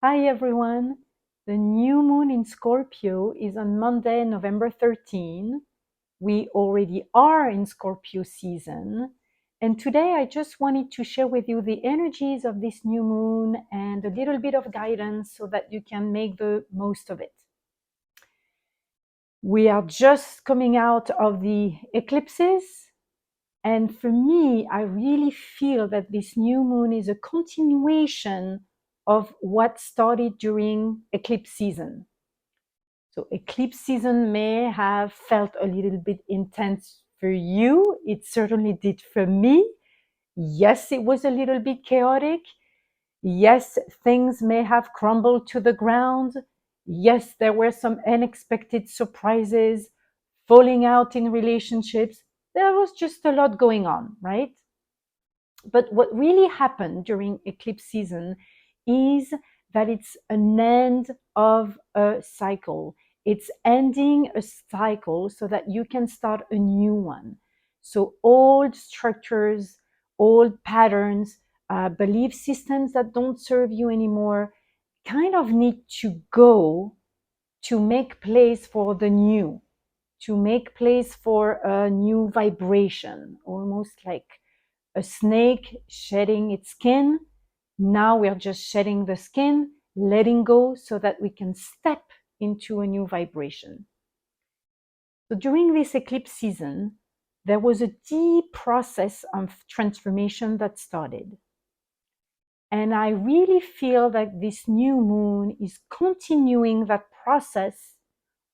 Hi everyone. The new moon in Scorpio is on Monday, November 13. We already are in Scorpio season. And today I just wanted to share with you the energies of this new moon and a little bit of guidance so that you can make the most of it. We are just coming out of the eclipses. And for me, I really feel that this new moon is a continuation of what started during eclipse season. So eclipse season may have felt a little bit intense for you. It certainly did for me. Yes, it was a little bit chaotic. Yes, things may have crumbled to the ground. Yes, there were some unexpected surprises, falling out in relationships. There was just a lot going on, right? But what really happened during eclipse season is that it's an end of a cycle. It's ending a cycle so that you can start a new one. So old structures, old patterns, belief systems that don't serve you anymore kind of need to go to make place for the new, to make place for a new vibration, almost like a snake shedding its skin. Now we're just shedding the skin, letting go so that we can step into a new vibration. So during this eclipse season, there was a deep process of transformation that started. And I really feel that this new moon is continuing that process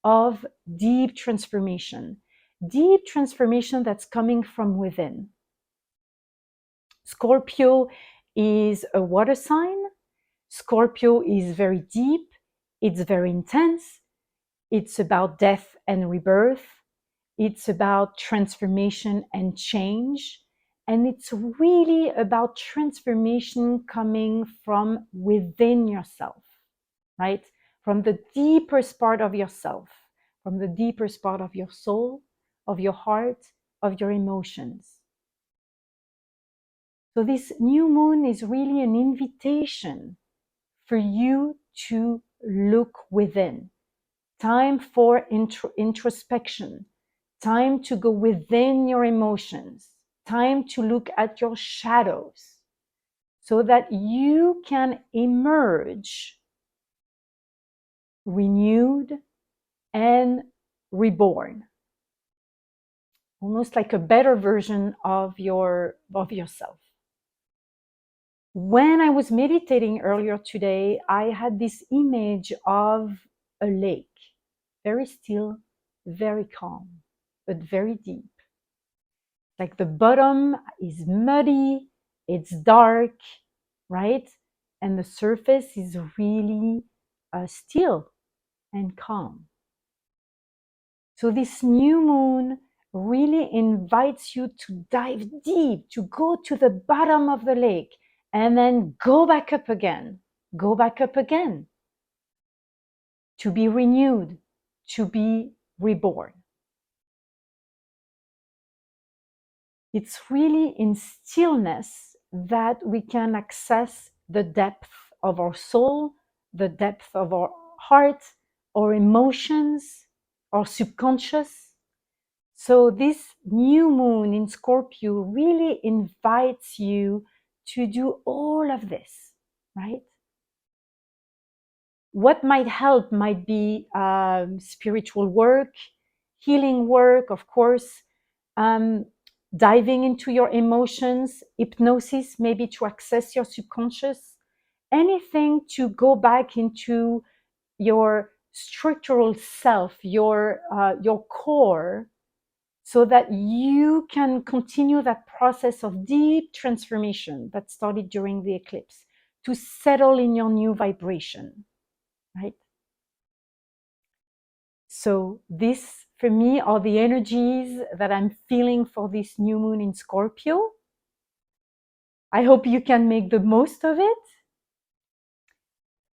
of deep transformation that's coming from within. Scorpio is a water sign. Scorpio is very deep. It's very intense. It's about death and rebirth. It's about transformation and change. And it's really about transformation coming from within yourself, right? From the deepest part of yourself, from the deepest part of your soul, of your heart, of your emotions. So this new moon is really an invitation for you to look within. Time for introspection. Time to go within your emotions. Time to look at your shadows so that you can emerge renewed and reborn. Almost like a better version of yourself. When I was meditating earlier today, I had this image of a lake, very still, very calm, but very deep. Like the bottom is muddy, it's dark, right? And the surface is really still and calm. So this new moon really invites you to dive deep, to go to the bottom of the lake and then go back up again, to be renewed, to be reborn. It's really in stillness that we can access the depth of our soul, the depth of our heart, our emotions, our subconscious. So this new moon in Scorpio really invites you to do all of this, right? What might help might be spiritual work, healing work, of course, um, diving into your emotions, hypnosis, maybe to access your subconscious, anything to go back into your structural self, your core, so that you can continue that process of deep transformation that started during the eclipse to settle in your new vibration, right? So this, for me, are the energies that I'm feeling for this new moon in Scorpio. I hope you can make the most of it.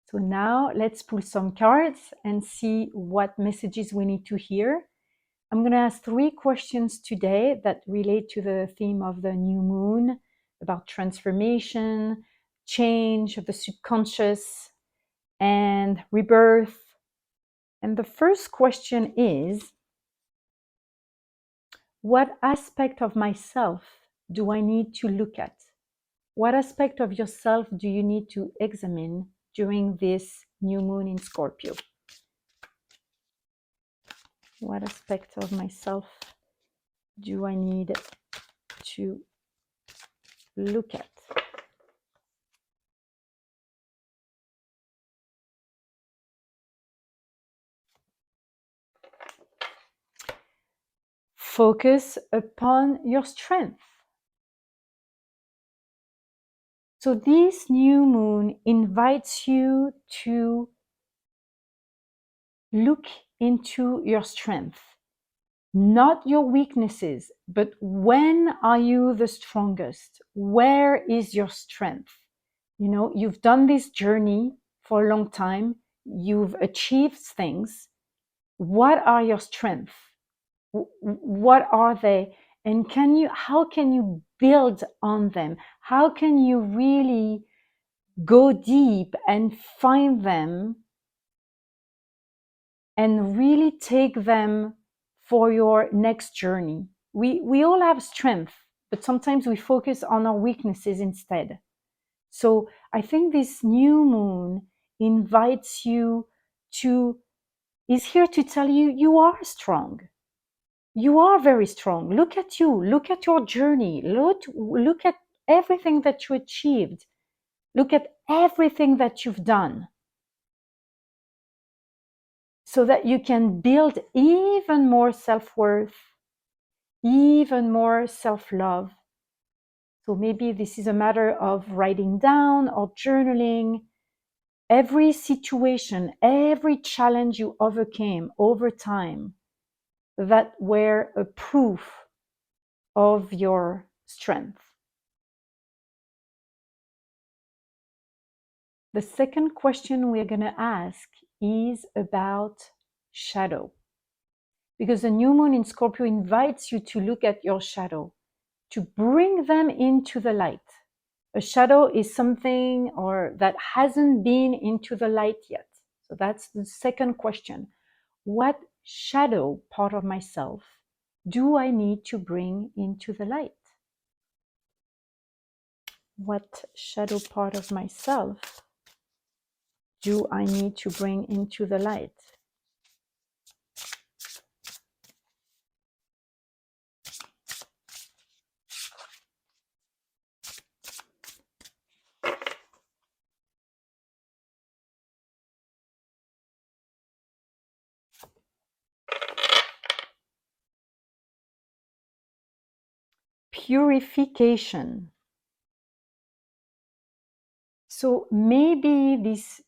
So now let's pull some cards and see what messages we need to hear. I'm going to ask 3 questions today that relate to the theme of the new moon, about transformation, change of the subconscious, and rebirth. And the first question is, what aspect of myself do I need to look at? What aspect of yourself do you need to examine during this new moon in Scorpio? What aspect of myself do I need to look at? Focus upon your strength. So this new moon invites you to look into your strength, not your weaknesses, but when are you the strongest? Where is your strength? You know, you've done this journey for a long time. You've achieved things. What are your strengths? What are they? And how can you build on them? How can you really go deep and find them and really take them for your next journey? We all have strength, but sometimes we focus on our weaknesses instead. So I think this new moon invites you is here to tell you you are strong. You are very strong. Look at you. Look at your journey. Look at everything that you achieved. Look at everything that you've done, so that you can build even more self-worth, even more self-love. So maybe this is a matter of writing down or journaling every situation, every challenge you overcame over time that were a proof of your strength. The second question we're going to ask is about shadow. Because the new moon in Scorpio invites you to look at your shadow, to bring them into the light. A shadow is something or that hasn't been into the light yet. So that's the second question. What shadow part of myself do I need to bring into the light? What shadow part of myself do I need to bring into the light? Purification. So maybe this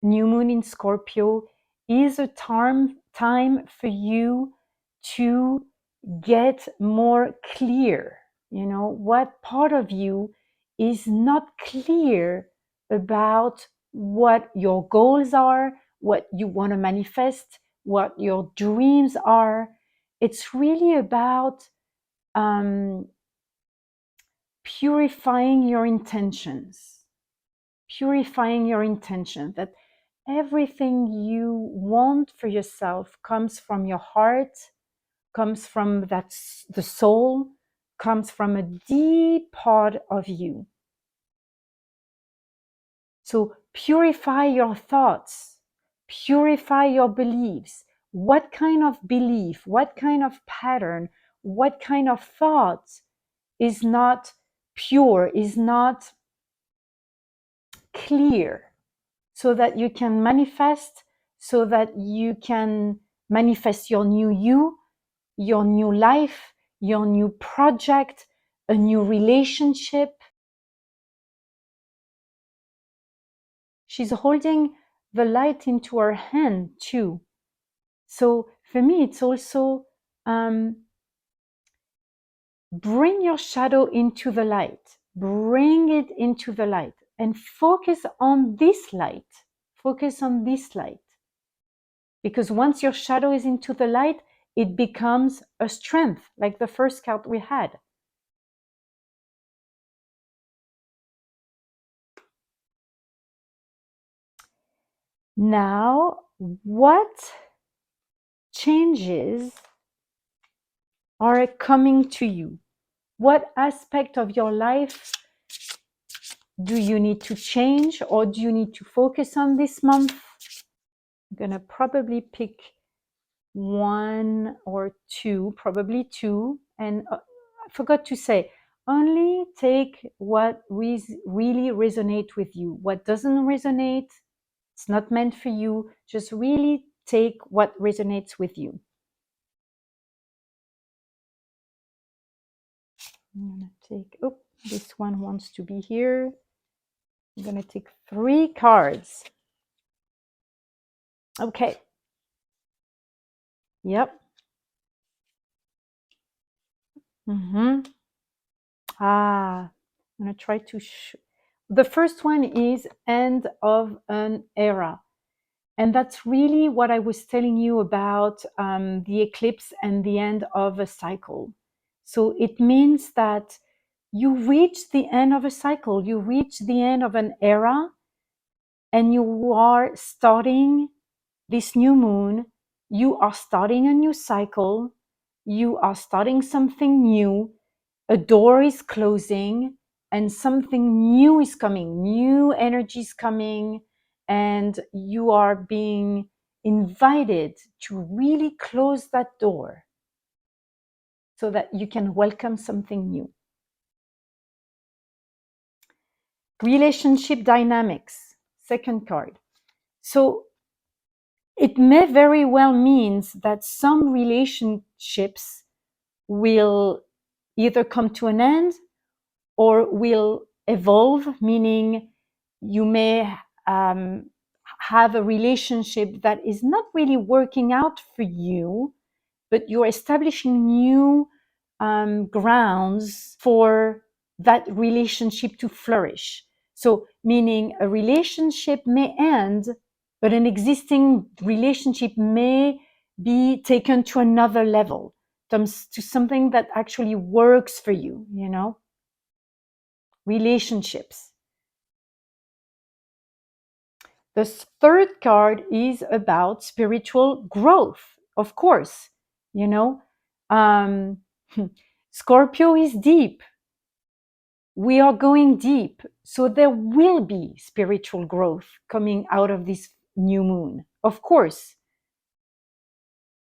new moon in Scorpio is a time for you to get more clear. You know, what part of you is not clear about what your goals are, what you want to manifest, what your dreams are. It's really about purifying your intentions, that everything you want for yourself comes from your heart, comes from the soul, comes from a deep part of you. So purify your thoughts, purify your beliefs. What kind of belief, what kind of pattern, what kind of thought is not pure, is not clear, so that you can manifest, so that you can manifest your new you, your new life, your new project, a new relationship. She's holding the light into her hand too. So for me, it's also bring your shadow into the light, bring it into the light, and focus on this light. Focus on this light. Because once your shadow is into the light, it becomes a strength, like the first card we had. Now, what changes are coming to you? What aspect of your life do you need to change, or do you need to focus on this month? I'm going to probably pick one or two, probably two. And I forgot to say, only take what really resonate with you. What doesn't resonate, it's not meant for you. Just really take what resonates with you. I'm going to take, oh, this one wants to be here. I'm going to take 3 cards. Okay. Yep. I'm going to try to... The first one is end of an era. And that's really what I was telling you about the eclipse and the end of a cycle. So it means that you reach the end of a cycle, you reach the end of an era, and you are starting this new moon. You are starting a new cycle. You are starting something new. A door is closing and something new is coming, new energy is coming, and you are being invited to really close that door so that you can welcome something new. Relationship dynamics, second card. So it may very well means that some relationships will either come to an end or will evolve, meaning you may have a relationship that is not really working out for you, but you're establishing new grounds for that relationship to flourish. So, meaning a relationship may end, but an existing relationship may be taken to another level, to something that actually works for you, you know? Relationships. The third card is about spiritual growth, of course, you know. Scorpio is deep. We are going deep. So there will be spiritual growth coming out of this new moon, of course.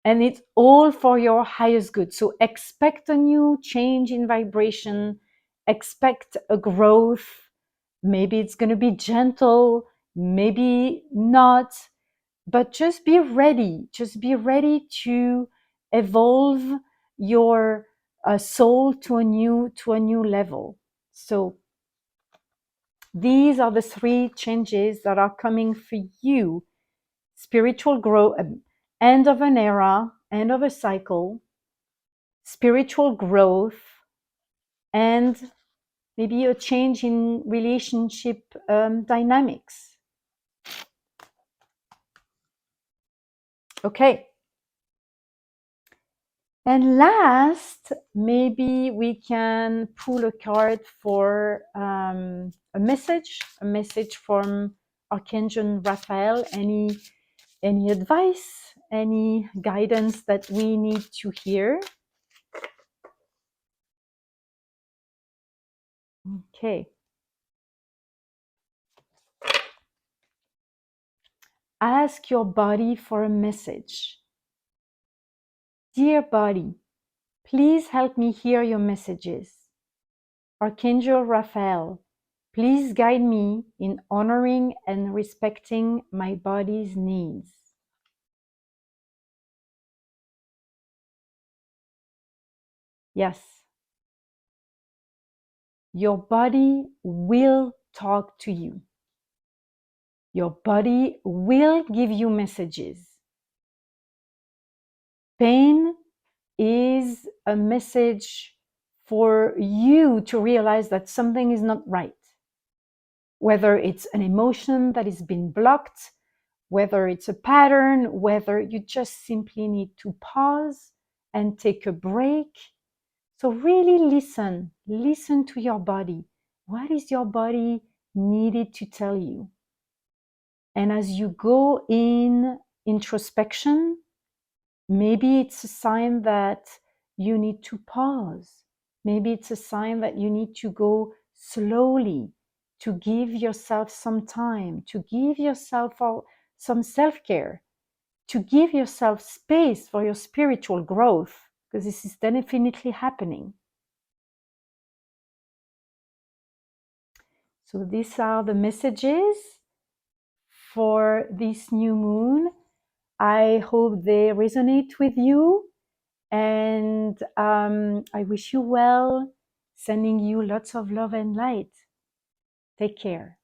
And it's all for your highest good. So expect a new change in vibration, expect a growth. Maybe it's going to be gentle, maybe not, but just be ready. Just be ready to evolve your soul to a new level. So these are the 3 changes that are coming for you. Spiritual growth, end of an era, end of a cycle, spiritual growth, and maybe a change in relationship dynamics. Okay. And last, maybe we can pull a card for a message from Archangel Raphael. Any advice, any guidance that we need to hear? Okay. Ask your body for a message. Dear body, please help me hear your messages. Archangel Raphael, please guide me in honoring and respecting my body's needs. Yes, your body will talk to you. Your body will give you messages. Pain is a message for you to realize that something is not right. Whether it's an emotion that has been blocked, whether it's a pattern, whether you just simply need to pause and take a break. So really listen to your body. What is your body needed to tell you? And as you go in introspection, maybe it's a sign that you need to pause. Maybe it's a sign that you need to go slowly, to give yourself some time, to give yourself some self-care, to give yourself space for your spiritual growth, because this is definitely happening. So these are the messages for this new moon. I hope they resonate with you, and I wish you well, sending you lots of love and light. Take care.